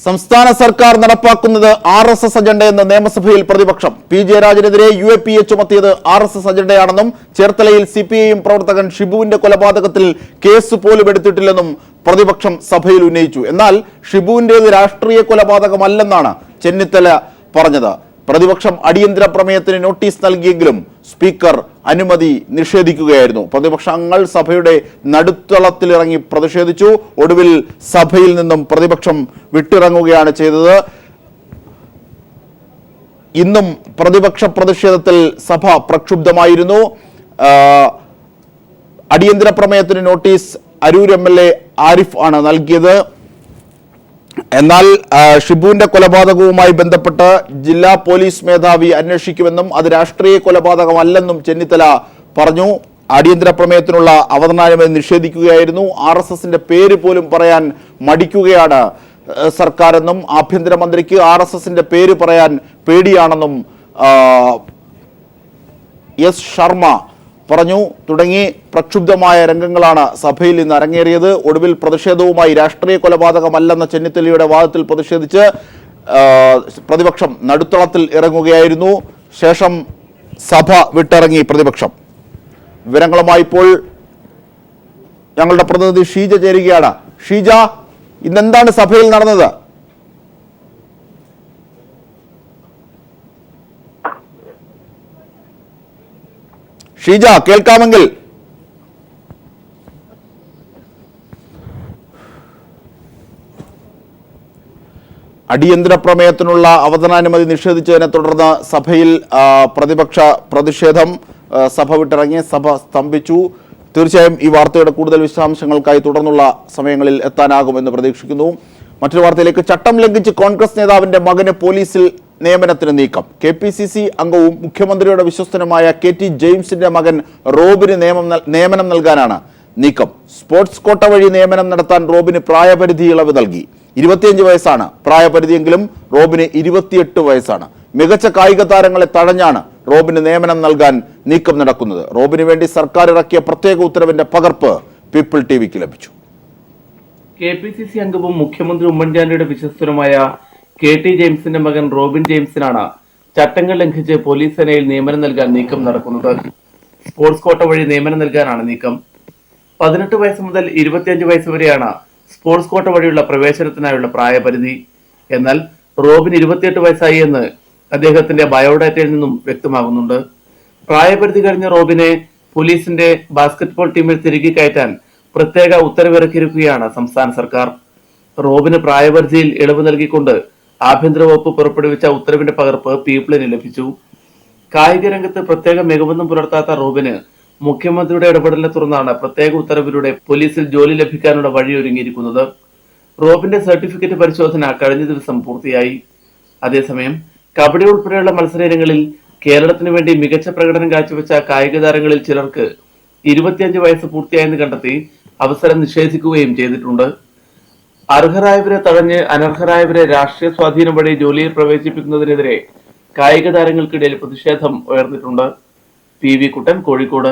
സംസ്ഥാന സർക്കാർ നടപ്പാക്കുന്നത് RSS അജണ്ടയെന്ന് നിയമസഭയിൽ പ്രതിപക്ഷം. പി ജയരാജനെതിരെ UAPA ചുമത്തിയത് RSS അജണ്ടയാണെന്നും ചേർത്തലയിൽ CPIM പ്രവർത്തകൻ ഷിബുവിന്റെ കൊലപാതകത്തിൽ കേസ് പോലും എടുത്തിട്ടില്ലെന്നും പ്രതിപക്ഷം സഭയിൽ ഉന്നയിച്ചു. എന്നാൽ ഷിബുവിന്റേത് രാഷ്ട്രീയ കൊലപാതകമല്ലെന്നാണ് ചെന്നിത്തല പറഞ്ഞത്. പ്രതിപക്ഷം അടിയന്തര പ്രമേയത്തിന് നോട്ടീസ് നൽകിയെങ്കിലും സ്പീക്കർ അനുമതി നിഷേധിക്കുകയായിരുന്നു. പ്രതിപക്ഷങ്ങൾ സഭയുടെ നടുത്തളത്തിലിറങ്ങി പ്രതിഷേധിച്ചു. ഒടുവിൽ സഭയിൽ നിന്നും പ്രതിപക്ഷം വിട്ടിറങ്ങുകയാണ് ചെയ്തത്. ഇന്നും പ്രതിപക്ഷ പ്രതിഷേധത്തിൽ സഭ പ്രക്ഷുബ്ധമായിരുന്നു. അടിയന്തര പ്രമേയത്തിന് നോട്ടീസ് അരൂർ MLA ആരിഫ് ആണ് നൽകിയത്. എന്നാൽ ഷിബുവിന്റെ കൊലപാതകവുമായി ബന്ധപ്പെട്ട് ജില്ലാ പോലീസ് മേധാവി അന്വേഷിക്കുമെന്നും അത് രാഷ്ട്രീയ കൊലപാതകമല്ലെന്നും ചെന്നിത്തല പറഞ്ഞു. അടിയന്തര പ്രമേയത്തിനുള്ള അവതരണാനുമതി നിഷേധിക്കുകയായിരുന്നു. RSSന്റെ പേര് പോലും പറയാൻ മടിക്കുകയാണ് സർക്കാരെന്നും ആഭ്യന്തരമന്ത്രിക്ക് RSSന്റെ പേര് പറയാൻ പേടിയാണെന്നും S. ശർമ്മ പറഞ്ഞു. തുടങ്ങി പ്രക്ഷുബ്ധമായ രംഗങ്ങളാണ് സഭയിൽ ഇന്ന് അരങ്ങേറിയത്. ഒടുവിൽ പ്രതിഷേധവുമായി രാഷ്ട്രീയ കൊലപാതകമല്ലെന്ന ചെന്നിത്തലയുടെ വാദത്തിൽ പ്രതിഷേധിച്ച് പ്രതിപക്ഷം നടുത്തളത്തിൽ ഇറങ്ങുകയായിരുന്നു. ശേഷം സഭ വിട്ടിറങ്ങി പ്രതിപക്ഷം. വിവരങ്ങളുമായി ഇപ്പോൾ ഞങ്ങളുടെ പ്രതിനിധി ഷീജ ചേരുകയാണ്. ഷീജ, ഇന്നെന്താണ് സഭയിൽ നടന്നത്? ഷീജ, കേൾക്കാമെങ്കിൽ. അടിയന്തര പ്രമേയത്തിനുള്ള അവതരണാനുമതി നിഷേധിച്ചതിനെ തുടർന്ന് സഭയിൽ പ്രതിപക്ഷ പ്രതിഷേധം. സഭ വിട്ടിറങ്ങി, സഭ സ്തംഭിച്ചു. തീർച്ചയായും ഈ വാർത്തയുടെ കൂടുതൽ വിശദാംശങ്ങൾക്കായി തുടർന്നുള്ള സമയങ്ങളിൽ എത്താനാകുമെന്ന് പ്രതീക്ഷിക്കുന്നു. മറ്റൊരു വാർത്തയിലേക്ക്. ചട്ടം ലംഘിച്ച് കോൺഗ്രസ് നേതാവിന്റെ മകന് പോലീസിൽ നിയമനത്തിന് നീക്കം. KPCC അംഗവും മുഖ്യമന്ത്രിയുടെ വിശ്വസ്തനുമായ KT ജെയിംസിന്റെ മകൻ റോബിന് നിയമനം നൽകാനാണ് നീക്കം. സ്പോർട്സ് കോട്ട വഴി നിയമനം നടത്താൻ റോബിന് പ്രായപരിധി ഇളവ് നൽകി. 25 വയസ്സാണ് പ്രായപരിധിയെങ്കിലും റോബിന് 28 വയസ്സാണ്. മികച്ച കായിക താരങ്ങളെ തഴഞ്ഞാണ് റോബിന് നിയമനം നൽകാൻ നീക്കം നടക്കുന്നത്. റോബിന് വേണ്ടി സർക്കാർ ഇറക്കിയ പ്രത്യേക ഉത്തരവിന്റെ പകർപ്പ് പീപ്പിൾ TVക്ക് ലഭിച്ചു. KPCC അംഗവും മുഖ്യമന്ത്രി ഉമ്മൻചാണ്ടിയുടെ വിശ്വസ്തനുമായ KT ജെയിംസിന്റെ മകൻ റോബിൻ ജെയിംസിനാണ് ചട്ടങ്ങൾ ലംഘിച്ച് പോലീസ് സേനയിൽ നിയമനം നൽകാൻ നീക്കം നടക്കുന്നത്. സ്പോർട്സ് കോട്ട വഴി നിയമനം നൽകാനാണ് നീക്കം. 18 വയസ്സ് മുതൽ 25 വയസ്സ് വരെയാണ് സ്പോർട്സ് കോട്ട വഴിയുള്ള പ്രവേശനത്തിനായുള്ള പ്രായപരിധി. എന്നാൽ റോബിൻ 28 വയസ്സായി എന്ന് അദ്ദേഹത്തിന്റെ ബയോഡാറ്റയിൽ നിന്നും വ്യക്തമാകുന്നുണ്ട്. പ്രായപരിധി കഴിഞ്ഞ റോബിനെ പോലീസിന്റെ ബാസ്കറ്റ്ബോൾ ടീമിൽ തിരികെ കയറ്റാൻ പ്രത്യേക ഉത്തരവിറക്കിയിരിക്കുകയാണ് സംസ്ഥാന സർക്കാർ. റോബിന് പ്രായപരിധിയിൽ ഇളവ് നൽകിക്കൊണ്ട് ആഭ്യന്തര വകുപ്പ് പുറപ്പെടുവിച്ച ഉത്തരവിന്റെ പകർപ്പ് പീപ്പിളിന് ലഭിച്ചു. കായിക രംഗത്ത് പ്രത്യേക മികവൊന്നും പുലർത്താത്ത റോബിന് മുഖ്യമന്ത്രിയുടെ ഇടപെടലിനെ തുടർന്നാണ് പ്രത്യേക ഉത്തരവിലൂടെ പോലീസിൽ ജോലി ലഭിക്കാനുള്ള വഴിയൊരുങ്ങിയിരിക്കുന്നത്. റോബിന്റെ സർട്ടിഫിക്കറ്റ് പരിശോധന കഴിഞ്ഞ ദിവസം പൂർത്തിയായി. അതേസമയം കബഡി ഉൾപ്പെടെയുള്ള മത്സര ഇനങ്ങളിൽ കേരളത്തിന് വേണ്ടി മികച്ച പ്രകടനം കാഴ്ചവെച്ച കായിക താരങ്ങളിൽ ചിലർക്ക് 25 വയസ്സ് പൂർത്തിയായെന്ന് കണ്ടെത്തി അവസരം നിഷേധിക്കുകയും ചെയ്തിട്ടുണ്ട്. അർഹരായവരെ തടഞ്ഞ് അനർഹരായവരെ രാഷ്ട്രീയ സ്വാധീനം വഴി ജോലിയിൽ പ്രവേശിപ്പിക്കുന്നതിനെതിരെ കായിക താരങ്ങൾക്കിടയിൽ പ്രതിഷേധം ഉയർന്നിട്ടുണ്ട്. PV കുട്ടൻ, കോഴിക്കോട്.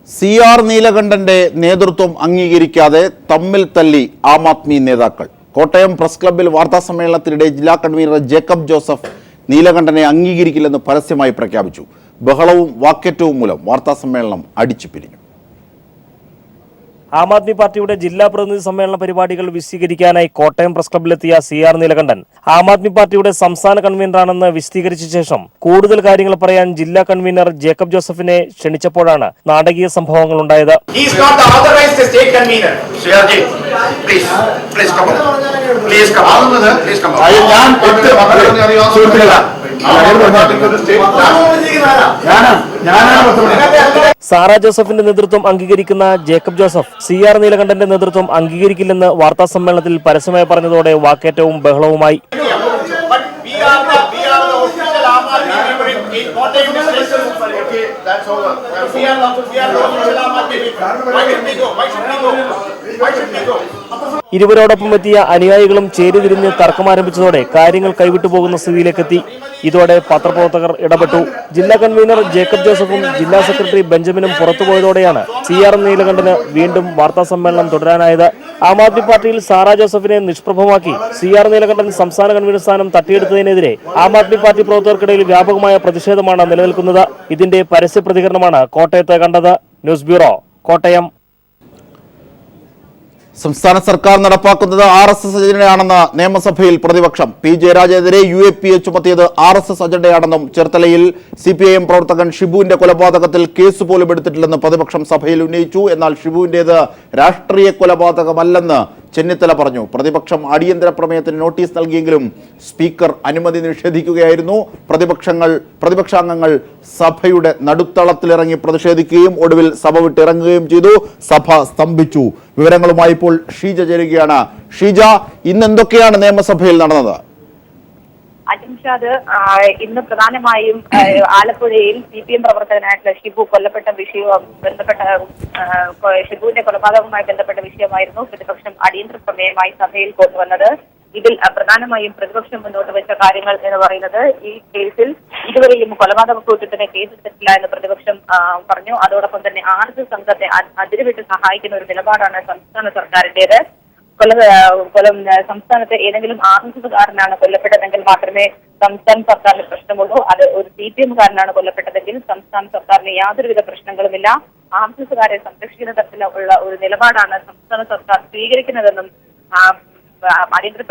CR നീലകണ്ഠന്റെ നേതൃത്വം അംഗീകരിക്കാതെ തമ്മിൽ തല്ലി ആം ആദ്മി നേതാക്കൾ. കോട്ടയം പ്രസ് ക്ലബ്ബിൽ വാർത്താ സമ്മേളനത്തിനിടെ ജില്ലാ കൺവീനർ ജേക്കബ് ജോസഫ് നീലകണ്ഠനെ അംഗീകരിക്കില്ലെന്ന് പരസ്യമായി പ്രഖ്യാപിച്ചു. ബഹളവും വാക്കേറ്റവും മൂലം വാർത്താ സമ്മേളനം അടിച്ചു പിരിഞ്ഞു. ആം ആദ്മി പാർട്ടിയുടെ ജില്ലാ പ്രതിനിധി സമ്മേളന പരിപാടികൾ വിശദീകരിക്കാനായി കോട്ടയം പ്രസ് ക്ലബ്ബിലെത്തിയ CR നീലകണ്ഠൻ ആം ആദ്മി പാർട്ടിയുടെ സംസ്ഥാന കൺവീനറാണെന്ന് വിശദീകരിച്ച ശേഷം കൂടുതൽ കാര്യങ്ങൾ പറയാൻ ജില്ലാ കൺവീനർ ജേക്കബ് ജോസഫിനെ ക്ഷണിച്ചപ്പോഴാണ് നാടകീയ സംഭവങ്ങൾ ഉണ്ടായത്. സാറ ജോസഫിന്റെ നേതൃത്വം അംഗീകരിക്കുന്ന ജേക്കബ് ജോസഫ് CR നീലകണ്ഠന്റെ നേതൃത്വം അംഗീകരിക്കില്ലെന്ന് വാർത്താ സമ്മേളനത്തിൽ പരസ്യമായി പറഞ്ഞതോടെ വാക്കേറ്റവും ബഹളവുമായി. ഇരുവരോടൊപ്പം എത്തിയ അനുയായികളും ചേരിതിരിഞ്ഞ് തർക്കമാരംഭിച്ചതോടെ കാര്യങ്ങൾ കൈവിട്ടു പോകുന്ന സ്ഥിതിയിലേക്കെത്തി. ഇതോടെ പത്രപ്രവർത്തകർ ഇടപെട്ടു. ജില്ലാ കൺവീനർ ജേക്കബ് ജോസഫും ജില്ലാ സെക്രട്ടറി ബെഞ്ചമിനും പുറത്തുപോയതോടെയാണ് CR നീലകണ്ഠന് വീണ്ടും വാർത്താസമ്മേളനം തുടരാനായത്. ആം ആദ്മി പാർട്ടിയിൽ സാറാ ജോസഫിനെ നിഷ്പ്രഭമാക്കി CR നീലകണ്ഠൻ സംസ്ഥാന കൺവീനർ സ്ഥാനം തട്ടിയെടുത്തതിനെതിരെ ആം ആദ്മി പാർട്ടി പ്രവർത്തകർക്കിടയിൽ വ്യാപകമായ പ്രതിഷേധമാണ് നിലനിൽക്കുന്നത്. ഇതിന്റെ പരസ്യ പ്രതികരണമാണ് കോട്ടയത്ത് കണ്ടത്. News bureau, Kottayam. സംസ്ഥാന സർക്കാർ നടപ്പാക്കുന്നത് RSS അജണ്ടയാണെന്ന് നിയമസഭയിൽ പ്രതിപക്ഷം. P ജയരാജനെതിരെ UAPA ചുമത്തിയത് RSS അജണ്ടയാണെന്നും ചേർത്തലയിൽ CPIM പ്രവർത്തകൻ ഷിബുവിന്റെ കൊലപാതകത്തിൽ കേസ് പോലും എടുത്തിട്ടില്ലെന്ന് പ്രതിപക്ഷം സഭയിൽ ഉന്നയിച്ചു. എന്നാൽ ഷിബുവിന്റേത് രാഷ്ട്രീയ കൊലപാതകമല്ലെന്ന് ചെന്നിത്തല പറഞ്ഞു. പ്രതിപക്ഷം അടിയന്തര പ്രമേയത്തിന് നോട്ടീസ് നൽകിയെങ്കിലും സ്പീക്കർ അനുമതി നിഷേധിക്കുകയായിരുന്നു. പ്രതിപക്ഷാംഗങ്ങൾ സഭയുടെ നടുത്തളത്തിലിറങ്ങി പ്രതിഷേധിക്കുകയും ഒടുവിൽ സഭ വിട്ടിറങ്ങുകയും ചെയ്തു. സഭ സ്തംഭിച്ചു. വിവരങ്ങളുമായി ഇപ്പോൾ ഷീജ ചേരുകയാണ്. ഷീജ, ഇന്ന് എന്തൊക്കെയാണ് നിയമസഭയിൽ നടന്നത്? അജിംഷാദ്, ഇന്ന് പ്രധാനമായും ആലപ്പുഴയിൽ CPM പ്രവർത്തകനായിട്ടുള്ള ഷിബു കൊല്ലപ്പെട്ട വിഷയവും ഷിബുവിന്റെ കൊലപാതകവുമായി ബന്ധപ്പെട്ട വിഷയമായിരുന്നു പ്രതിപക്ഷം അടിയന്തര പ്രമേയമായി സഭയിൽ കൊണ്ടുവന്നത്. ഇതിൽ പ്രധാനമായും പ്രതിപക്ഷം മുന്നോട്ട് വെച്ച കാര്യങ്ങൾ എന്ന് പറയുന്നത്, ഈ കേസിൽ ഇതുവരെയും കൊലപാതക കുറ്റത്തിന് കേസെടുത്തിട്ടില്ല എന്ന് പ്രതിപക്ഷം പറഞ്ഞു. അതോടൊപ്പം തന്നെ RSS സംഘത്തെ അതിരുവിട്ട് സഹായിക്കുന്ന ഒരു നിലപാടാണ് സംസ്ഥാന സർക്കാരിന്റേത്. സംസ്ഥാനത്ത് ഏതെങ്കിലും RSSകാരനാണ് കൊല്ലപ്പെട്ടതെങ്കിൽ മാത്രമേ സംസ്ഥാന സർക്കാരിന് പ്രശ്നമുള്ളൂ. അത് ഒരു CPMകാരനാണ് കൊല്ലപ്പെട്ടതെങ്കിൽ സംസ്ഥാന സർക്കാരിന് യാതൊരുവിധ പ്രശ്നങ്ങളുമില്ല. RSSകാരെ സംരക്ഷിക്കുന്ന തരത്തിലുള്ള ഒരു നിലപാടാണ് സംസ്ഥാന സർക്കാർ സ്വീകരിക്കുന്നതെന്നും അടിയന്തര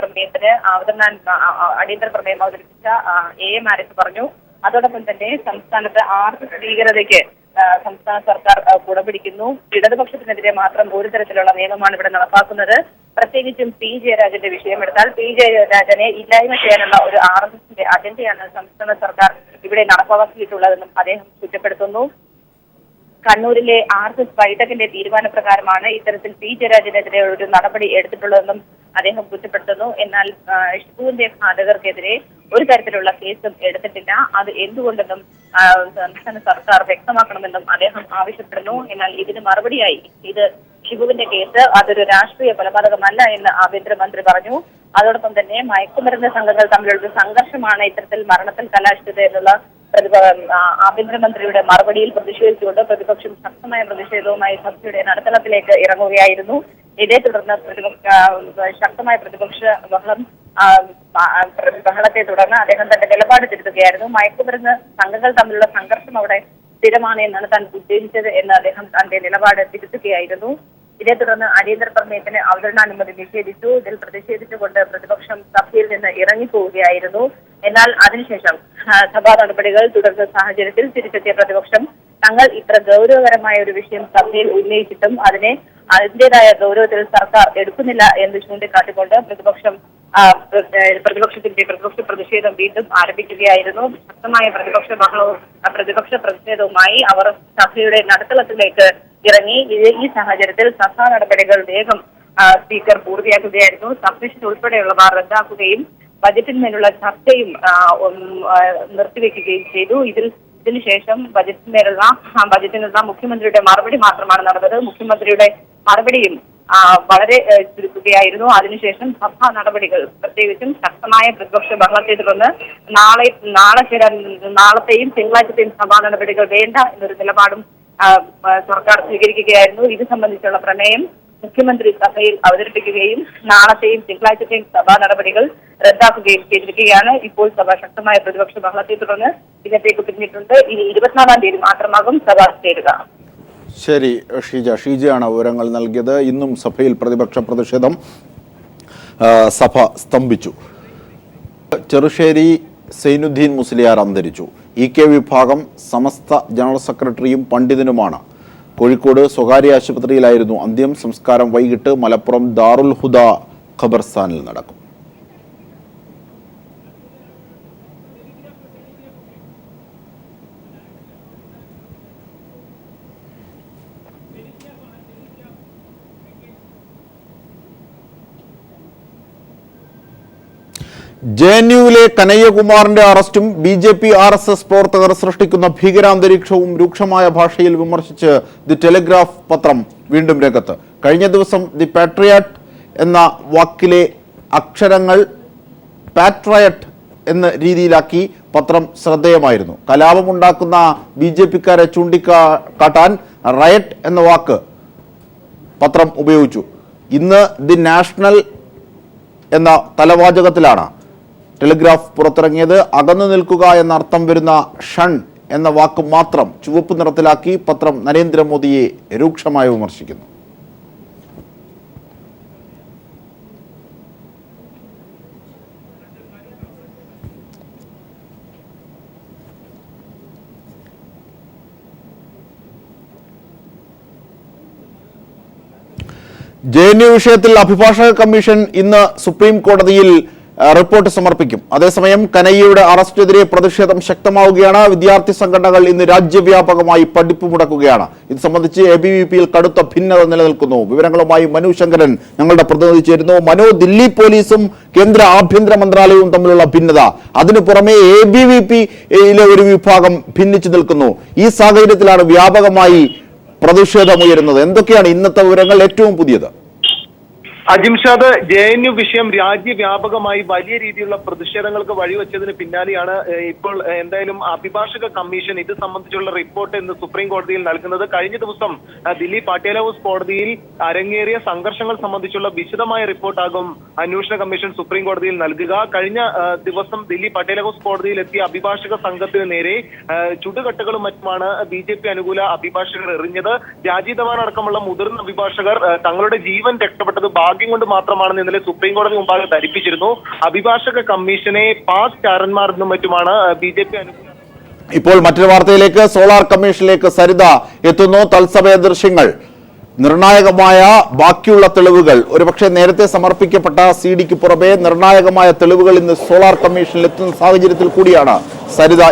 പ്രമേയം അവതരിപ്പിച്ച AM ആരിഫ് പറഞ്ഞു. അതോടൊപ്പം തന്നെ സംസ്ഥാനത്ത് RSS ഭീകരതയ്ക്ക് സംസ്ഥാന സർക്കാർ കുടപിടിക്കുന്നു. ഇടതുപക്ഷത്തിനെതിരെ മാത്രം ഒരു തരത്തിലുള്ള നിയമമാണ് ഇവിടെ നടപ്പാക്കുന്നത്. പ്രത്യേകിച്ചും P ജയരാജന്റെ വിഷയമെടുത്താൽ P ജയരാജനെ ഇല്ലായ്മ ചെയ്യാനുള്ള ഒരു RSSന്റെ അജണ്ടയാണ് സംസ്ഥാന സർക്കാർ ഇവിടെ നടപ്പാക്കിയിട്ടുള്ളതെന്നും അദ്ദേഹം കുറ്റപ്പെടുത്തുന്നു. കണ്ണൂരിലെ RSS ബൈഠക്കിന്റെ തീരുമാനപ്രകാരമാണ് ഇത്തരത്തിൽ P ജയരാജനെതിരെ ഒരു നടപടി എടുത്തിട്ടുള്ളതെന്നും അദ്ദേഹം കുറ്റപ്പെടുത്തുന്നു. എന്നാൽ ഷിബുവിന്റെ ഘാതകർക്കെതിരെ ഒരു തരത്തിലുള്ള കേസും എടുത്തിട്ടില്ല. അത് എന്തുകൊണ്ടെന്നും സംസ്ഥാന സർക്കാർ വ്യക്തമാക്കണമെന്നും അദ്ദേഹം ആവശ്യപ്പെടുന്നു. എന്നാൽ ഇതിന് മറുപടിയായി ഇത് ഷിബുവിന്റെ കേസ് അതൊരു രാഷ്ട്രീയ കൊലപാതകമല്ല എന്ന് ആഭ്യന്തരമന്ത്രി പറഞ്ഞു. അതോടൊപ്പം തന്നെ മയക്കുമരുന്ന് സംഘങ്ങൾ തമ്മിലുള്ള സംഘർഷമാണ് ഇത്തരത്തിൽ മരണത്തിൽ കലാശിച്ചത് എന്നുള്ള ആഭ്യന്തരമന്ത്രിയുടെ മറുപടിയിൽ പ്രതിഷേധിച്ചുകൊണ്ട് പ്രതിപക്ഷം ശക്തമായ പ്രതിഷേധവുമായി സഭയുടെ നടുത്തളത്തിലേക്ക് ഇറങ്ങുകയായിരുന്നു. ഇതേ തുടർന്ന് ശക്തമായ പ്രതിപക്ഷ ബഹളത്തെ തുടർന്ന് അദ്ദേഹം തന്റെ നിലപാട് തിരുത്തുകയായിരുന്നു. മയക്കുമരുന്ന് സംഘങ്ങൾ തമ്മിലുള്ള സംഘർഷം അവിടെ സ്ഥിരമാണ് എന്നാണ് താൻ ഉദ്ദേശിച്ചത് എന്ന് അദ്ദേഹം തന്റെ നിലപാട് തിരുത്തുകയായിരുന്നു. ഇതേ തുടർന്ന് അടിയന്തര പ്രമേയത്തിന് അവതരണാനുമതി നിഷേധിച്ചു. ഇതിൽ പ്രതിഷേധിച്ചുകൊണ്ട് പ്രതിപക്ഷം സഭയിൽ നിന്ന് ഇറങ്ങിപ്പോവുകയായിരുന്നു. എന്നാൽ അതിനുശേഷം സഭാ നടപടികൾ തുടർന്ന സാഹചര്യത്തിൽ തിരിച്ചെത്തിയ പ്രതിപക്ഷം തങ്ങൾ ഇത്ര ഗൗരവകരമായ ഒരു വിഷയം സഭയിൽ ഉന്നയിച്ചിട്ടും അതിന്റേതായ ഗൗരവത്തിൽ സർക്കാർ എടുക്കുന്നില്ല എന്ന് ചൂണ്ടിക്കാട്ടിക്കൊണ്ട് പ്രതിപക്ഷ പ്രതിഷേധം വീണ്ടും ആരംഭിക്കുകയായിരുന്നു. ശക്തമായ പ്രതിപക്ഷ പ്രതിഷേധവുമായി അവർ സഭയുടെ നടുത്തളത്തിലേക്ക് ഇറങ്ങി. ഈ സാഹചര്യത്തിൽ സഭാ നടപടികൾ വേഗം സ്പീക്കർ പൂർത്തിയാക്കുകയായിരുന്നു. സബ്മിഷൻ ഉൾപ്പെടെയുള്ളവ റദ്ദാക്കുകയും ബജറ്റിന്മേലുള്ള ചർച്ചയും നിർത്തിവെക്കുകയും ചെയ്തു. ഇതിനുശേഷം ബജറ്റിനുള്ള മുഖ്യമന്ത്രിയുടെ മറുപടി മാത്രമാണ് നടന്നത്. മുഖ്യമന്ത്രിയുടെ മറുപടിയും വളരെ ചുരുക്കുകയായിരുന്നു. അതിനുശേഷം സഭാ നടപടികൾ പ്രത്യേകിച്ചും ശക്തമായ പ്രതിപക്ഷ ബഹളത്തെ തുടർന്ന് നാളത്തെയും തിങ്കളാഴ്ചത്തെയും സഭാ നടപടികൾ വേണ്ട എന്നൊരു നിലപാടും സർക്കാർ സ്വീകരിക്കുകയായിരുന്നു. ഇത് സംബന്ധിച്ചുള്ള പ്രമേയം മുഖ്യമന്ത്രി സഭയിൽ അവതരിപ്പിക്കുകയും നാളത്തെയും തിങ്കളാഴ്ചത്തെയും സഭാ നടപടികൾ റദ്ദാക്കുകയും ചെയ്തിരിക്കുകയാണ്. ഇപ്പോൾ സഭ ശക്തമായ പ്രതിപക്ഷ ബഹളത്തെ തുടർന്ന് ഇന്നത്തേക്ക് പിരിഞ്ഞിട്ടുണ്ട്. ഇനി 24-ാം തീയതി മാത്രമാകും സഭ ചേരുക. ശരി ഷീജയാണ് വിവരങ്ങൾ നൽകിയത്. ഇന്നും സഭയിൽ പ്രതിപക്ഷ പ്രതിഷേധം. സഭ സ്തംഭിച്ചു. ചെറുശ്ശേരി സൈനുദ്ദീൻ മുസ്ലിയാർ അന്തരിച്ചു. EK വിഭാഗം സമസ്ത ജനറൽ സെക്രട്ടറിയും പണ്ഡിതനുമാണ്. കോഴിക്കോട് സ്വകാര്യ ആശുപത്രിയിലായിരുന്നു അന്ത്യം. സംസ്കാരം വൈകിട്ട് മലപ്പുറം ദാറുൽ ഹുദ ഖബർസ്ഥാനിൽ നടക്കും. JNUവിലെ കനയ്യകുമാറിന്റെ അറസ്റ്റും BJP RSS പ്രവർത്തകർ സൃഷ്ടിക്കുന്ന ഭീകരാന്തരീക്ഷവും രൂക്ഷമായ ഭാഷയിൽ വിമർശിച്ച് ദി ടെലിഗ്രാഫ് പത്രം വീണ്ടും രംഗത്ത്. കഴിഞ്ഞ ദിവസം ദി പാട്രിയറ്റ് എന്ന വാക്കിലെ അക്ഷരങ്ങൾ പാട്രിയറ്റ് എന്ന രീതിയിലാക്കി പത്രം ശ്രദ്ധേയമായിരുന്നു. കലാപമുണ്ടാക്കുന്ന BJPക്കാരെ ചൂണ്ടിക്കാട്ടാൻ റയറ്റ് എന്ന വാക്ക് പത്രം ഉപയോഗിച്ചു. ഇന്ന് ദി നാഷണൽ എന്ന തലവാചകത്തിലാണ് ടെലിഗ്രാഫ് പുറത്തിറങ്ങിയത്. അകന്നു നിൽക്കുക എന്ന അർത്ഥം വരുന്ന ഷൻ എന്ന വാക്ക് മാത്രം ചുവപ്പ് നിറത്തിലാക്കി പത്രം നരേന്ദ്രമോദിയെ രൂക്ഷമായി വിമർശിക്കുന്നു. JNU വിഷയത്തിൽ അഭിഭാഷക കമ്മീഷൻ ഇന്ന് സുപ്രീം കോടതിയിൽ റിപ്പോർട്ട് സമർപ്പിക്കും. അതേസമയം കനയ്യയുടെ അറസ്റ്റിനെതിരെ പ്രതിഷേധം ശക്തമാവുകയാണ്. വിദ്യാർത്ഥി സംഘടനകൾ ഇന്ന് രാജ്യവ്യാപകമായി പഠിപ്പ് മുടക്കുകയാണ്. ഇത് സംബന്ധിച്ച് ABVPയിൽ കടുത്ത ഭിന്നത നിലനിൽക്കുന്നു. വിവരങ്ങളുമായി മനു ശങ്കരൻ ഞങ്ങളുടെ പ്രതിനിധി ചേരുന്നു. മനു, ദില്ലി പോലീസും കേന്ദ്ര ആഭ്യന്തര മന്ത്രാലയവും തമ്മിലുള്ള ഭിന്നത, അതിനു പുറമെ ABVPയിലെ ഒരു വിഭാഗം ഭിന്നിച്ചു നിൽക്കുന്നു. ഈ സാഹചര്യത്തിലാണ് വ്യാപകമായി പ്രതിഷേധമുയരുന്നത്. എന്തൊക്കെയാണ് ഇന്നത്തെ വിവരങ്ങൾ, ഏറ്റവും പുതിയത്? അജിംഷാദ്, JNU വിഷയം രാജ്യവ്യാപകമായി വലിയ രീതിയിലുള്ള പ്രതിഷേധങ്ങൾക്ക് വഴിവെച്ചതിന് പിന്നാലെയാണ് ഇപ്പോൾ എന്തായാലും അഭിഭാഷക കമ്മീഷൻ ഇത് സംബന്ധിച്ചുള്ള റിപ്പോർട്ട് ഇന്ന് സുപ്രീം കോടതിയിൽ നൽകുന്നത്. കഴിഞ്ഞ ദിവസം ദില്ലി പാട്യാല ഹൗസ് കോടതിയിൽ അരങ്ങേറിയ സംഘർഷങ്ങൾ സംബന്ധിച്ചുള്ള വിശദമായ റിപ്പോർട്ടാകും അന്വേഷണ കമ്മീഷൻ സുപ്രീം കോടതിയിൽ നൽകുക. കഴിഞ്ഞ ദിവസം ദില്ലി പാട്യാല ഹൗസ് കോടതിയിൽ എത്തിയ അഭിഭാഷക സംഘത്തിന് നേരെ ചുടുകട്ടകളും മറ്റുമാണ് BJP അനുകൂല അഭിഭാഷകർ എറിഞ്ഞത്. രാജീവ് ധവാൻ അടക്കമുള്ള മുതിർന്ന അഭിഭാഷകർ തങ്ങളുടെ ജീവൻ രക്ഷപ്പെട്ടത് ഭാഗ്യം കൊണ്ട് മാത്രമാണെന്ന് ഇന്നലെ സുപ്രീം കോടതി മുമ്പാകെ ധരിപ്പിച്ചിരുന്നു. അഭിഭാഷക കമ്മീഷനെ പാക് ചാരന്മാർ എന്നും മറ്റുമാണ് BJP അനുകൂല. ഇപ്പോൾ മറ്റൊരു വാർത്തയിലേക്ക്. സോളാർ കമ്മീഷനിലേക്ക് സരിത എത്തുന്നു. തത്സമയ ദൃശ്യങ്ങൾ, നിർണായകമായ ബാക്കിയുള്ള തെളിവുകൾ, ഒരുപക്ഷെ നേരത്തെ സമർപ്പിക്കപ്പെട്ട CD-ക്ക് പുറമെ നിർണായകമായ തെളിവുകൾ ഇന്ന് സോളാർ കമ്മീഷനിൽ എത്തുന്ന സാഹചര്യത്തിൽ കൂടിയാണ് സരിത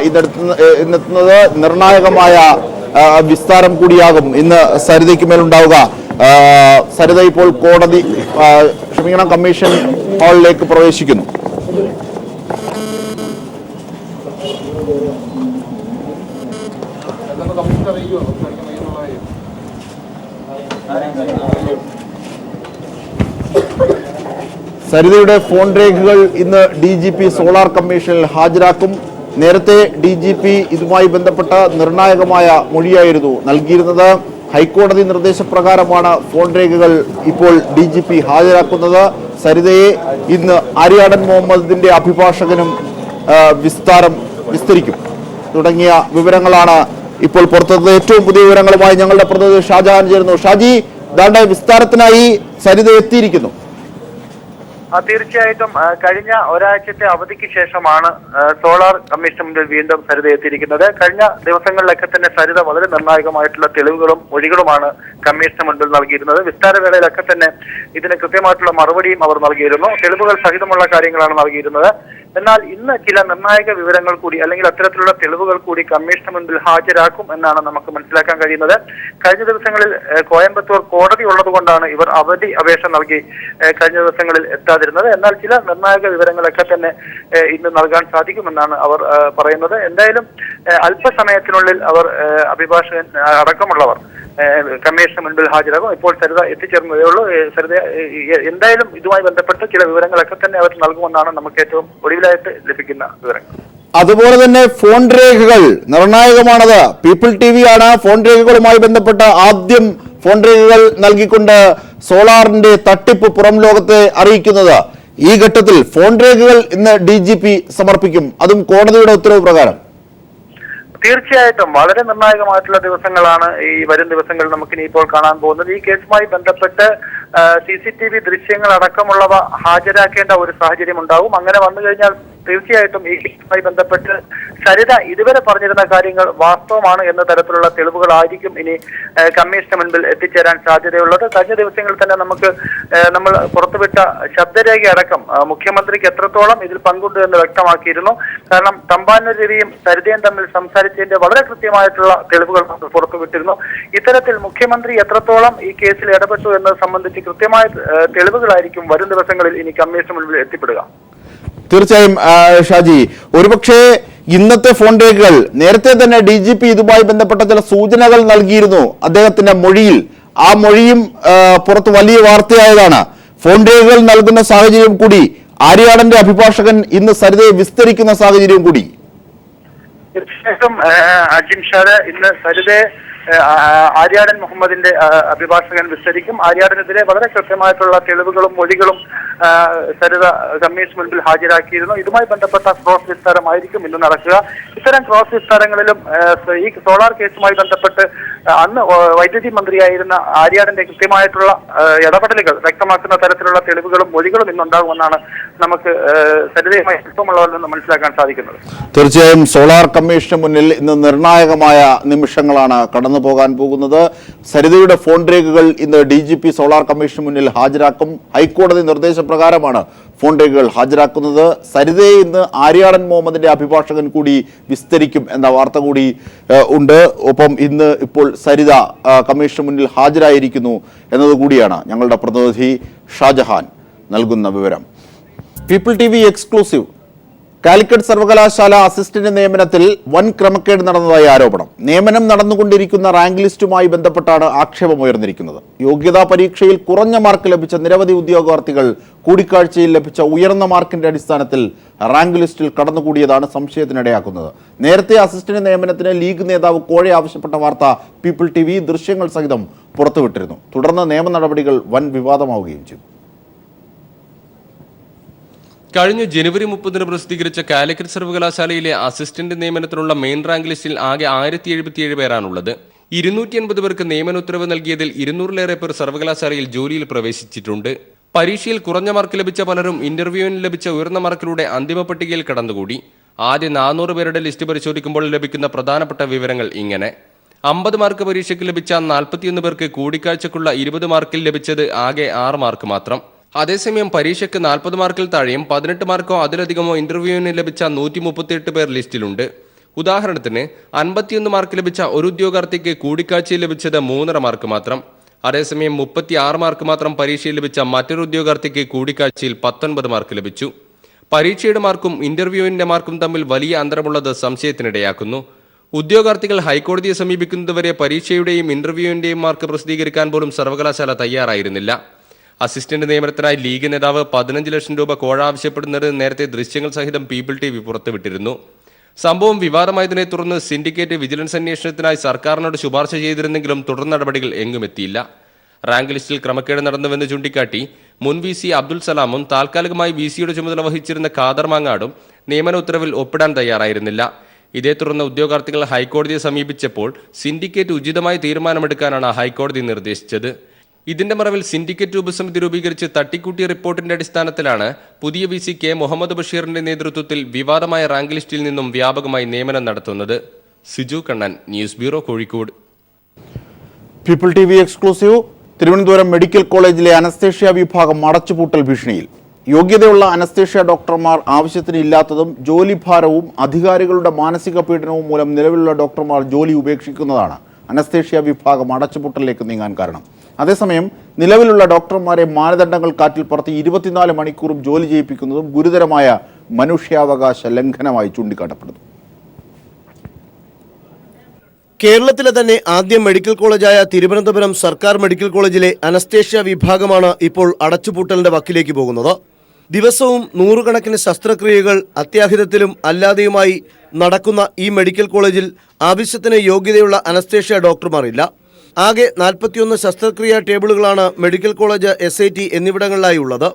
ഇന്നെത്തുന്നത്. നിർണായകമായ വിസ്താരം കൂടിയാകും ഇന്ന് സരിതയ്ക്ക് മേലുണ്ടാവുക. സരിത ഇപ്പോൾ കമ്മീഷൻ ഹാളിലേക്ക് പ്രവേശിക്കുന്നു. സരിതയുടെ ഫോൺ രേഖകൾ ഇന്ന് DGP സോളാർ കമ്മീഷനിൽ ഹാജരാക്കും. നേരത്തെ DGP ഇതുമായി ബന്ധപ്പെട്ട നിർണായകമായ മൊഴിയായിരുന്നു നൽകിയിരുന്നത്. ഹൈക്കോടതി നിർദ്ദേശപ്രകാരമാണ് ഫോൺ രേഖകൾ ഇപ്പോൾ DGP ഹാജരാക്കുന്നത്. സരിതയെ ഇന്ന് ആര്യാടൻ മുഹമ്മദിന്റെ അഭിഭാഷകനും വിസ്തരിക്കും തുടങ്ങിയ വിവരങ്ങളാണ് ഇപ്പോൾ പുറത്തുവരുന്നത്. ഏറ്റവും പുതിയ വിവരങ്ങളുമായി ഞങ്ങളുടെ പ്രതിനിധി ഷാജഹാൻ ചേരുന്നു. ഷാജി, ദാണ്ടെ വിസ്താരത്തിനായി സരിത എത്തിയിരിക്കുന്നു. തീർച്ചയായിട്ടും കഴിഞ്ഞ ഒരാഴ്ചത്തെ അവധിക്ക് ശേഷമാണ് സോളാർ കമ്മീഷൻ മുന്നിൽ വീണ്ടും സരിത എത്തിയിരിക്കുന്നത്. കഴിഞ്ഞ ദിവസങ്ങളിലൊക്കെ തന്നെ സരിത വളരെ നിർണായകമായിട്ടുള്ള തെളിവുകളും മൊഴികളുമാണ് കമ്മീഷന് മുൻപിൽ നൽകിയിരുന്നത്. വിസ്താരവേളയിലൊക്കെ തന്നെ ഇതിന് കൃത്യമായിട്ടുള്ള മറുപടിയും അവർ നൽകിയിരുന്നു. തെളിവുകൾ സഹിതമുള്ള കാര്യങ്ങളാണ് നൽകിയിരുന്നത്. എന്നാൽ ഇന്ന് ചില നിർണായക വിവരങ്ങൾ കൂടി അല്ലെങ്കിൽ അത്തരത്തിലുള്ള തെളിവുകൾ കൂടി കമ്മീഷന് മുൻപിൽ ഹാജരാക്കും എന്നാണ് നമുക്ക് മനസ്സിലാക്കാൻ കഴിയുന്നത്. കഴിഞ്ഞ ദിവസങ്ങളിൽ കോയമ്പത്തൂർ കോടതി ഉള്ളതുകൊണ്ടാണ് ഇവർ അവധി അപേക്ഷ നൽകി കഴിഞ്ഞ ദിവസങ്ങളിൽ എത്താതിരുന്നത്. എന്നാൽ ചില നിർണായക വിവരങ്ങളൊക്കെ തന്നെ ഇന്ന് നൽകാൻ സാധിക്കുമെന്നാണ് അവർ പറയുന്നത്. എന്തായാലും അല്പസമയത്തിനുള്ളിൽ അവർ അഭിഭാഷകൻ അടക്കമുള്ളവർ കമ്മീഷന് മുൻപിൽ ഹാജരാകും. ഇപ്പോൾ സരിത എത്തിച്ചേർന്നതേ ഉള്ളൂ. സരിത എന്തായാലും ഇതുമായി ബന്ധപ്പെട്ട് ചില വിവരങ്ങളൊക്കെ തന്നെ അവർ നൽകുമെന്നാണ് നമുക്ക് ഏറ്റവും ഒടുവിലായിട്ട് ലഭിക്കുന്ന വിവരങ്ങൾ. അതുപോലെ തന്നെ ഫോൺ രേഖകൾ നിർണായകമാണത്. പീപ്പിൾ TV ആണ് ഫോൺ രേഖകളുമായി ബന്ധപ്പെട്ട ആദ്യം ഫോൺ രേഖകൾ നൽകിക്കൊണ്ട് സോളാറിന്റെ തട്ടിപ്പ് പുറം ലോകത്തെ അറിയിക്കുന്നത്. ഈ ഘട്ടത്തിൽ ഫോൺ രേഖകൾ ഇന്ന് DGP സമർപ്പിക്കും, അതും കോടതിയുടെ ഉത്തരവ് പ്രകാരം. തീർച്ചയായിട്ടും വളരെ നിർണായകമായിട്ടുള്ള ദിവസങ്ങളാണ് ഈ വരും ദിവസങ്ങളിൽ നമുക്കിനി ഇപ്പോൾ കാണാൻ പോകുന്നത്. ഈ കേസുമായി ബന്ധപ്പെട്ട് CCTV ദൃശ്യങ്ങൾ അടക്കമുള്ളവ ഹാജരാക്കേണ്ട ഒരു സാഹചര്യം ഉണ്ടാവും. അങ്ങനെ വന്നു കഴിഞ്ഞാൽ തീർച്ചയായിട്ടും ഈ കേസുമായി ബന്ധപ്പെട്ട് സരിത ഇതുവരെ പറഞ്ഞിരുന്ന കാര്യങ്ങൾ വാസ്തവമാണ് എന്ന തരത്തിലുള്ള തെളിവുകളായിരിക്കും ഇനി കമ്മീഷന് മുൻപിൽ എത്തിച്ചേരാൻ സാധ്യതയുള്ളത്. കഴിഞ്ഞ ദിവസങ്ങളിൽ തന്നെ നമ്മൾ പുറത്തുവിട്ട ശബ്ദരേഖ അടക്കം മുഖ്യമന്ത്രിക്ക് എത്രത്തോളം ഇതിൽ പങ്കുണ്ട് എന്ന് വ്യക്തമാക്കിയിരുന്നു. കാരണം തമ്പാനൂർ രവിയും സരിതയും തമ്മിൽ സംസാരിച്ചതിന്റെ വളരെ കൃത്യമായിട്ടുള്ള തെളിവുകൾ പുറത്തുവിട്ടിരുന്നു. ഇത്തരത്തിൽ മുഖ്യമന്ത്രി എത്രത്തോളം ഈ കേസിൽ ഇടപെട്ടു എന്നത് സംബന്ധിച്ച് കൃത്യമായ തെളിവുകളായിരിക്കും വരും ദിവസങ്ങളിൽ ഇനി കമ്മീഷന് മുൻപിൽ എത്തിപ്പെടുക. തീർച്ചയായും ഷാജി, ഒരുപക്ഷെ ഇന്നത്തെ ഫോൺ രേഖകൾ നേരത്തെ തന്നെ DGP ഇതുമായി ബന്ധപ്പെട്ട ചില സൂചനകൾ നൽകിയിരുന്നു അദ്ദേഹത്തിന്റെ മൊഴിയിൽ. ആ മൊഴിയും പുറത്ത് വലിയ വാർത്തയായതാണ്. ഫോൺ രേഖകൾ നൽകുന്ന സാഹചര്യം കൂടി, ആര്യാടന്റെ അഭിഭാഷകൻ ഇന്ന് സരിതയെ വിസ്തരിക്കുന്ന സാഹചര്യം കൂടി. തീർച്ചയായിട്ടും അജിംഷാദ് ഇന്ന് സരിതയെ ആര്യാടൻ മുഹമ്മദിന്റെ അഭിഭാഷകൻ വിസ്തരിക്കും. ആര്യാടനെതിരെ വളരെ കൃത്യമായിട്ടുള്ള തെളിവുകളും മൊഴികളും സരിത കമ്മീഷൻ മുൻപിൽ ഹാജരാക്കിയിരുന്നു. ഇതുമായി ബന്ധപ്പെട്ട ക്രോസ് വിസ്താരമായിരിക്കും ഇന്ന് നടക്കുക. ഇത്തരം ക്രോസ് വിസ്താരങ്ങളിലും ഈ സോളാർ കേസുമായി ബന്ധപ്പെട്ട് അന്ന് വൈദ്യുതി മന്ത്രിയായിരുന്ന ആര്യാടന്റെ കൃത്യമായിട്ടുള്ള ഇടപെടലുകൾ വ്യക്തമാക്കുന്ന തരത്തിലുള്ള തെളിവുകളും മൊഴികളും ഇന്നുണ്ടാകുമെന്നാണ് നമുക്ക് സരിതയുമായി ഇഷ്ടമുള്ളവരിൽ നിന്ന് മനസ്സിലാക്കാൻ സാധിക്കുന്നത്. തീർച്ചയായും സോളാർ കമ്മീഷന് മുന്നിൽ ഇന്ന് നിർണായകമായ നിമിഷങ്ങളാണ് കടന്നു പോകാൻ പോകുന്നത്. സരിതയുടെ ഫോൺ രേഖകൾ ഇന്ന് DGP സോളാർ കമ്മീഷന് മുന്നിൽ ഹാജരാക്കും. ഹൈക്കോടതി നിർദ്ദേശപ്രകാരമാണ് ഫോൺ രേഖകൾ ഹാജരാക്കുന്നത്. സരിതയെ ഇന്ന് ആര്യാടൻ മുഹമ്മദിന്റെ അഭിഭാഷകൻ കൂടി വിസ്തരിക്കും എന്ന വാർത്ത കൂടി ഉണ്ട്. ഒപ്പം ഇന്ന് ഇപ്പോൾ സരിത കമ്മീഷന് മുന്നിൽ ഹാജരായിരിക്കുന്നു എന്നതുകൂടിയാണ് ഞങ്ങളുടെ പ്രതിനിധി ഷാജഹാൻ നൽകുന്ന വിവരം. People TV exclusive. കാലിക്കറ്റ് സർവകലാശാല അസിസ്റ്റന്റ് നിയമനത്തിൽ വൻ ക്രമക്കേട് നടന്നതായി ആരോപണം. നിയമനം നടന്നുകൊണ്ടിരിക്കുന്ന റാങ്ക് ലിസ്റ്റുമായി ബന്ധപ്പെട്ടാണ് ആക്ഷേപമുയർന്നിരിക്കുന്നത്. യോഗ്യതാ പരീക്ഷയിൽ കുറഞ്ഞ മാർക്ക് ലഭിച്ച നിരവധി ഉദ്യോഗാർത്ഥികൾ കൂടിക്കാഴ്ചയിൽ ലഭിച്ച ഉയർന്ന മാർക്കിന്റെ അടിസ്ഥാനത്തിൽ റാങ്ക് ലിസ്റ്റിൽ കടന്നുകൂടിയതാണ് സംശയത്തിനിടയാക്കുന്നത്. നേരത്തെ അസിസ്റ്റന്റ് നിയമനത്തിന് ലീഗ് നേതാവ് കോഴ ആവശ്യപ്പെട്ട വാർത്ത പീപ്പിൾ TV ദൃശ്യങ്ങൾ സഹിതം പുറത്തുവിട്ടിരുന്നു. തുടർന്ന് നിയമ നടപടികൾ വൻ വിവാദമാവുകയും ചെയ്തു. കഴിഞ്ഞ ജനുവരി 30 പ്രസിദ്ധീകരിച്ച കാലിക്കറ്റ് സർവകലാശാലയിലെ അസിസ്റ്റന്റ് നിയമനത്തിനുള്ള മെയിൻ റാങ്ക് ലിസ്റ്റിൽ ആകെ 1077 പേരാണുള്ളത്. 280 പേർക്ക് നിയമന ഉത്തരവ് നൽകിയതിൽ 200-ലേറെ പേർ സർവകലാശാലയിൽ ജോലിയിൽ പ്രവേശിച്ചിട്ടുണ്ട്. പരീക്ഷയിൽ കുറഞ്ഞ മാർക്ക് ലഭിച്ച പലരും ഇന്റർവ്യൂവിന് ലഭിച്ച ഉയർന്ന മാർക്കിലൂടെ അന്തിമ പട്ടികയിൽ കടന്നുകൂടി. ആദ്യ 400 പേരുടെ ലിസ്റ്റ് പരിശോധിക്കുമ്പോൾ ലഭിക്കുന്ന പ്രധാനപ്പെട്ട വിവരങ്ങൾ ഇങ്ങനെ: 50 മാർക്ക് പരീക്ഷയ്ക്ക് ലഭിച്ച 41 പേർക്ക് കൂടിക്കാഴ്ചക്കുള്ള 20 മാർക്കിൽ ലഭിച്ചത് ആകെ 6 മാർക്ക് മാത്രം. അതേസമയം പരീക്ഷയ്ക്ക് 40 മാർക്കിൽ താഴെയും 18 മാർക്കോ അതിലധികമോ ഇന്റർവ്യൂവിന് ലഭിച്ച 138 പേർ ലിസ്റ്റിലുണ്ട്. ഉദാഹരണത്തിന് 51 മാർക്ക് ലഭിച്ച ഒരു ഉദ്യോഗാർത്ഥിക്ക് കൂടിക്കാഴ്ചയിൽ ലഭിച്ചത് 3.5 മാർക്ക് മാത്രം. അതേസമയം 36 മാർക്ക് മാത്രം പരീക്ഷയിൽ ലഭിച്ച മറ്റൊരു ഉദ്യോഗാർത്ഥിക്ക് കൂടിക്കാഴ്ചയിൽ 19 മാർക്ക് ലഭിച്ചു. പരീക്ഷയുടെ മാർക്കും ഇന്റർവ്യൂവിന്റെ മാർക്കും തമ്മിൽ വലിയ അന്തരമുള്ളത് സംശയത്തിനിടയാക്കുന്നു. ഉദ്യോഗാർത്ഥികൾ ഹൈക്കോടതിയെ സമീപിക്കുന്നതുവരെ പരീക്ഷയുടെയും ഇന്റർവ്യൂവിന്റെയും മാർക്ക് പ്രസിദ്ധീകരിക്കാൻ പോലും സർവകലാശാല തയ്യാറായിരുന്നില്ല. അസിസ്റ്റന്റ് നിയമനത്തിനായി ലീഗ് നേതാവ് 15 ലക്ഷം രൂപ കോഴ ആവശ്യപ്പെടുന്നത് നേരത്തെ ദൃശ്യങ്ങൾ സഹിതം പീപ്പിൾ TV പുറത്തുവിട്ടിരുന്നു. സംഭവം വിവാദമായതിനെ തുടർന്ന് സിൻഡിക്കേറ്റ് വിജിലൻസ് അന്വേഷണത്തിനായി സർക്കാരിനോട് ശുപാർശ ചെയ്തിരുന്നെങ്കിലും തുടർ നടപടികൾ എങ്ങുമെത്തിയില്ല. റാങ്ക് ലിസ്റ്റിൽ ക്രമക്കേട് നടന്നുവെന്ന് ചൂണ്ടിക്കാട്ടി മുൻ VC അബ്ദുൽ സലാമും താൽക്കാലികമായി VCയുടെ ചുമതല വഹിച്ചിരുന്ന ഖാദർ മാങ്ങാടും നിയമന ഉത്തരവിൽ ഒപ്പിടാൻ തയ്യാറായിരുന്നില്ല. ഇതേ തുടർന്ന് ഉദ്യോഗാർത്ഥികൾ ഹൈക്കോടതിയെ സമീപിച്ചപ്പോൾ സിൻഡിക്കേറ്റ് ഉചിതമായ തീരുമാനമെടുക്കാനാണ് ഹൈക്കോടതി നിർദ്ദേശിച്ചത്. ഇതിന്റെ മറവിൽ സിൻഡിക്കേറ്റ് ഉപസമിതി രൂപീകരിച്ച് തട്ടിക്കൂട്ടിയ റിപ്പോർട്ടിന്റെ അടിസ്ഥാനത്തിലാണ് പുതിയ VC K മുഹമ്മദ് ബഷീറിന്റെ നേതൃത്വത്തിൽ വിവാദമായ റാങ്ക് ലിസ്റ്റിൽ നിന്നും വ്യാപകമായി നിയമനം നടത്തുന്നത്. Siju Kannan, news bureau, Kozhikode. People TV exclusive. Thiruvananthapuram medical കോളേജിലെ അനസ്തേഷ്യ വിഭാഗം അടച്ചുപൂട്ടൽ ഭീഷണിയിൽ. യോഗ്യതയുള്ള അനസ്തേഷ്യ ഡോക്ടർമാർ ആവശ്യത്തിന് ഇല്ലാത്തതും ജോലിഭാരവും അധികാരികളുടെ മാനസിക പീഡനവും മൂലം നിലവിലുള്ള ഡോക്ടർമാർ ജോലി ഉപേക്ഷിക്കുന്നതാണ് അനസ്തേഷ്യ വിഭാഗം അടച്ചുപൂട്ടലിലേക്ക് നീങ്ങാൻ കാരണം. അതേസമയം നിലവിലുള്ള ഡോക്ടർമാരെ മാനദണ്ഡങ്ങൾ കാറ്റിൽ പറത്തി 24 മണിക്കൂറും ജോലി ചെയ്യിപ്പിക്കുന്നതും ഗുരുതരമായ മനുഷ്യാവകാശ ലംഘനമായി ചൂണ്ടിക്കാട്ടപ്പെടുന്നു. കേരളത്തിലെ തന്നെ ആദ്യ മെഡിക്കൽ കോളേജായ തിരുവനന്തപുരം സർക്കാർ മെഡിക്കൽ കോളേജിലെ അനസ്തേഷ്യ വിഭാഗമാണ് ഇപ്പോൾ അടച്ചുപൂട്ടലിന്റെ വക്കിലേക്ക് പോകുന്നത്. ദിവസവും നൂറുകണക്കിന് ശസ്ത്രക്രിയകൾ അത്യാഹിതത്തിലും അല്ലാതെയുമായി നടക്കുന്ന ഈ മെഡിക്കൽ കോളേജിൽ ആവശ്യത്തിന് യോഗ്യതയുള്ള അനസ്തേഷ്യ ഡോക്ടർമാരില്ല. ആകെ 41 ശസ്ത്രക്രിയാ ടേബിളുകളാണ് മെഡിക്കൽ കോളേജ്, SIT എന്നിവിടങ്ങളിലായി ഉള്ളത്.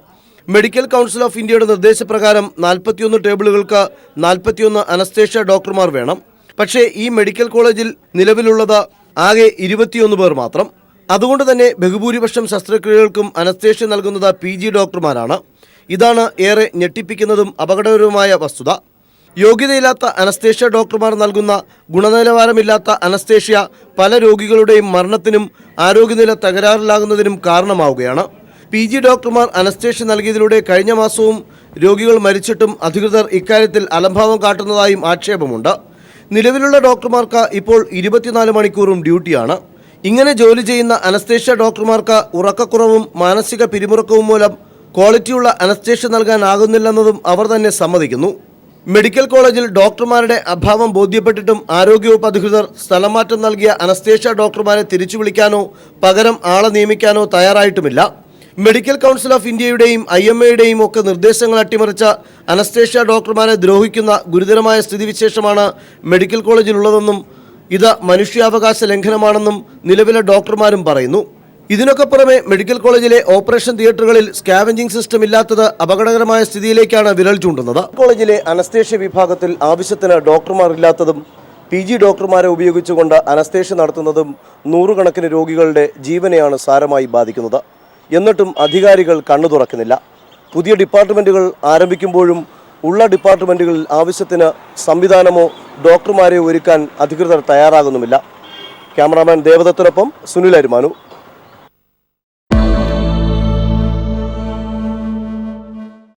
മെഡിക്കൽ കൗൺസിൽ ഓഫ് ഇന്ത്യയുടെ നിർദ്ദേശപ്രകാരം 41 ടേബിളുകൾക്ക് 41 അനസ്തേഷ്യ ഡോക്ടർമാർ വേണം. പക്ഷേ ഈ മെഡിക്കൽ കോളേജിൽ നിലവിലുള്ളത് ആകെ 21 പേർ മാത്രം. അതുകൊണ്ട് തന്നെ ബഹുഭൂരിപക്ഷം ശസ്ത്രക്രിയകൾക്കും അനസ്തേഷ്യ നൽകുന്നത് PG ഡോക്ടർമാരാണ്. ഇതാണ് ഏറെ ഞെട്ടിപ്പിക്കുന്നതും അപകടകരവുമായ വസ്തുത. യോഗ്യതയില്ലാത്ത അനസ്തേഷ്യ ഡോക്ടർമാർ നൽകുന്ന ഗുണനിലവാരമില്ലാത്ത അനസ്തേഷ്യ പല രോഗികളുടെയും മരണത്തിനും ആരോഗ്യനില തകരാറിലാകുന്നതിനും കാരണമാവുകയാണ്. PG ഡോക്ടർമാർ അനസ്തേഷ്യ നൽകിയതിലൂടെ കഴിഞ്ഞ മാസവും രോഗികൾ മരിച്ചിട്ടും അധികൃതർ ഇക്കാര്യത്തിൽ അലംഭാവം കാട്ടുന്നതായും ആക്ഷേപമുണ്ട്. നിലവിലുള്ള ഡോക്ടർമാർക്ക് ഇപ്പോൾ 24 മണിക്കൂറും ഡ്യൂട്ടിയാണ്. ഇങ്ങനെ ജോലി ചെയ്യുന്ന അനസ്തേഷ്യ ഡോക്ടർമാർക്ക് ഉറക്കക്കുറവും മാനസിക പിരിമുറുക്കവും മൂലം ക്വാളിറ്റിയുള്ള അനസ്തേഷ്യ നൽകാനാകുന്നില്ലെന്നതും അവർ തന്നെ സമ്മതിക്കുന്നു. മെഡിക്കൽ കോളേജിൽ ഡോക്ടർമാരുടെ അഭാവം ബോധ്യപ്പെട്ടിട്ടും ആരോഗ്യവകുപ്പ് അധികൃതർ സ്ഥലംമാറ്റം നൽകിയ അനസ്തേഷ്യ ഡോക്ടർമാരെ തിരിച്ചു വിളിക്കാനോ പകരം ആളെ നിയമിക്കാനോ തയ്യാറായിട്ടുമില്ല. മെഡിക്കൽ കൗൺസിൽ ഓഫ് ഇന്ത്യയുടെയും IMAയുടെയും ഒക്കെ നിർദ്ദേശങ്ങൾ അട്ടിമറിച്ച അനസ്തേഷ്യ ഡോക്ടർമാരെ ദ്രോഹിക്കുന്ന ഗുരുതരമായ സ്ഥിതിവിശേഷമാണ് മെഡിക്കൽ കോളേജിലുള്ളതെന്നും ഇത് മനുഷ്യാവകാശ ലംഘനമാണെന്നും നിലവിലെ ഡോക്ടർമാരും പറയുന്നു. ഇതിനൊക്കെ പുറമെ മെഡിക്കൽ കോളേജിലെ ഓപ്പറേഷൻ തിയേറ്ററുകളിൽ സ്കാവഞ്ചിംഗ് സിസ്റ്റം ഇല്ലാത്തത് അപകടകരമായ സ്ഥിതിയിലേക്കാണ് വിരൽ ചൂണ്ടുന്നത്. കോളേജിലെ അനസ്തേഷ്യ വിഭാഗത്തിൽ ആവശ്യത്തിന് ഡോക്ടർമാർ ഇല്ലാത്തതും PG ഡോക്ടർമാരെ ഉപയോഗിച്ചുകൊണ്ട് അനസ്തേഷ്യ നടത്തുന്നതും നൂറുകണക്കിന് രോഗികളുടെ ജീവനെയാണ് സാരമായി ബാധിക്കുന്നത്. എന്നിട്ടും അധികാരികൾ കണ്ണു തുറക്കുന്നില്ല. പുതിയ ഡിപ്പാർട്ട്മെൻറ്റുകൾ ആരംഭിക്കുമ്പോഴും ഉള്ള ഡിപ്പാർട്ട്മെൻറ്റുകളിൽ ആവശ്യത്തിന് സംവിധാനമോ ഡോക്ടർമാരെയോ ഒരുക്കാൻ അധികൃതർ തയ്യാറാകുന്നുമില്ല. ക്യാമറാമാൻ ദേവദത്തിനൊപ്പം സുനിൽ അരുമാനു.